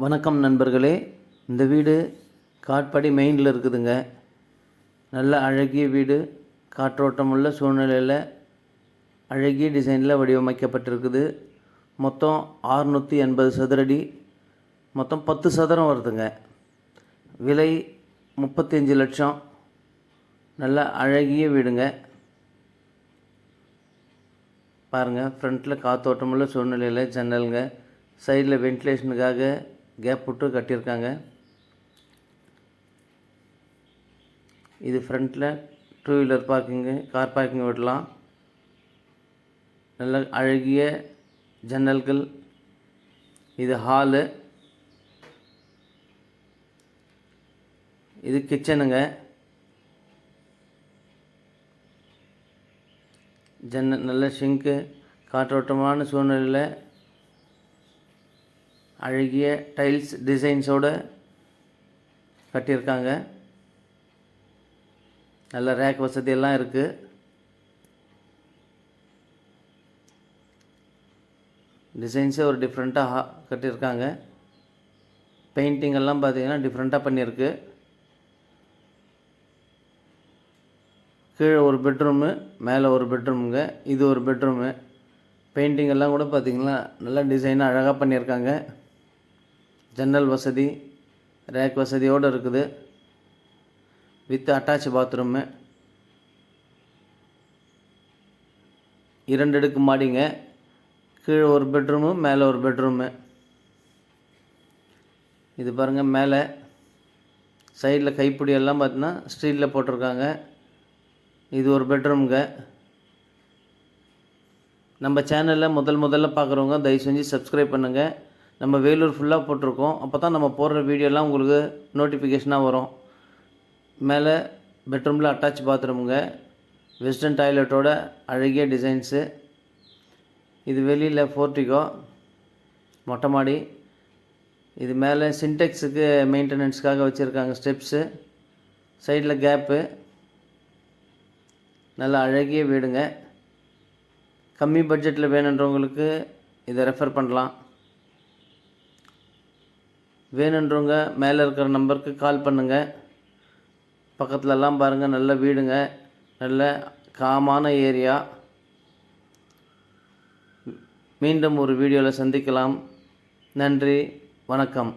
வணக்கம் நண்பர்களே. இந்த வீடு காட்பாடி மெயினில் இருக்குதுங்க. நல்ல அழகிய வீடு, காற்றோட்டமுள்ள சூழ்நிலையில் அழகிய டிசைனில் வடிவமைக்கப்பட்டிருக்குது. மொத்தம் 680 சதுரடி, மொத்தம் 10 சதுரம் வருதுங்க. விலை 35 லட்சம். நல்ல அழகிய வீடுங்க. பாருங்கள், ஃப்ரண்ட்டில் காற்றோட்டமுள்ள சூழ்நிலையில் ஜன்னலுங்க, சைடில் வென்டிலேஷனுக்காக கேப் விட்டு கட்டியிருக்காங்க. இது ஃப்ரண்ட்டில் 2 வீலர் பார்க்கிங்கு, கார் பார்க்கிங் விடலாம். நல்ல அழகிய ஜன்னல்கள். இது ஹாலு, இது கிச்சனுங்க. நல்ல ஷிங்க்கு, காற்றோட்டமான சூழ்நிலையில் அழகிய டைல்ஸ் டிசைன்ஸோடு கட்டியிருக்காங்க. நல்ல ரேக் வசதியெல்லாம் இருக்குது. டிசைன்ஸே ஒரு டிஃப்ரெண்ட்டாக கட்டியிருக்காங்க. பெயிண்டிங் எல்லாம் பார்த்திங்கன்னா டிஃப்ரெண்ட்டாக பண்ணியிருக்கு. கீழே ஒரு பெட்ரூமு, மேலே ஒரு பெட்ரூமுங்க. இது ஒரு பெட்ரூமு. பெயிண்டிங் எல்லாம் கூட பார்த்திங்கன்னா நல்லா டிசைனாக அழகாக பண்ணியிருக்காங்க. ஜன்னல் வசதி, ரேக் வசதியோடு இருக்குது. With attach bathroom. 2 அடுக்கு மாடிங்க. கீழே ஒரு பெட்ரூமு, மேலே ஒரு பெட்ரூமு. இது பாருங்கள், மேலே சைடில் கைப்பிடி எல்லாம் பார்த்தீங்கன்னா ஸ்டீலில் போட்டிருக்காங்க. இது ஒரு பெட்ரூமுங்க. நம்ம சேனலில் முதல்ல பார்க்குறவங்க தயவு செஞ்சு சப்ஸ்கிரைப் பண்ணுங்கள். நம்ம வேலூர் ஃபுல்லாக போட்டிருக்கோம். அப்போ தான் நம்ம போடுற வீடியோலாம் உங்களுக்கு நோட்டிஃபிகேஷனாக வரும். மேலே பெட்ரூமில் அட்டாச் பாத்ரூமுங்க. வெஸ்டர்ன் டாய்லெட்டோட அழகிய டிசைன்ஸு. இது வெளியில் போர்ட்டிகோ, மொட்டை மாடி. இது மேலே சின்டெக்ஸுக்கு மெயின்டெனன்ஸ்க்காக வச்சுருக்காங்க ஸ்டெப்ஸு. சைடில் கேப்பு. நல்ல அழகிய வீடுங்க. கம்மி பட்ஜெட்டில் வேணுன்றவங்களுக்கு இதை ரெஃபர் பண்ணலாம். வேணுன்றவங்க மேலே இருக்கிற நம்பருக்கு கால் பண்ணுங்கள். பக்கத்துலலாம் பாருங்கள், நல்ல வீடுங்க, நல்ல காமான ஏரியா. மீண்டும் ஒரு வீடியோவில் சந்திக்கலாம். நன்றி, வணக்கம்.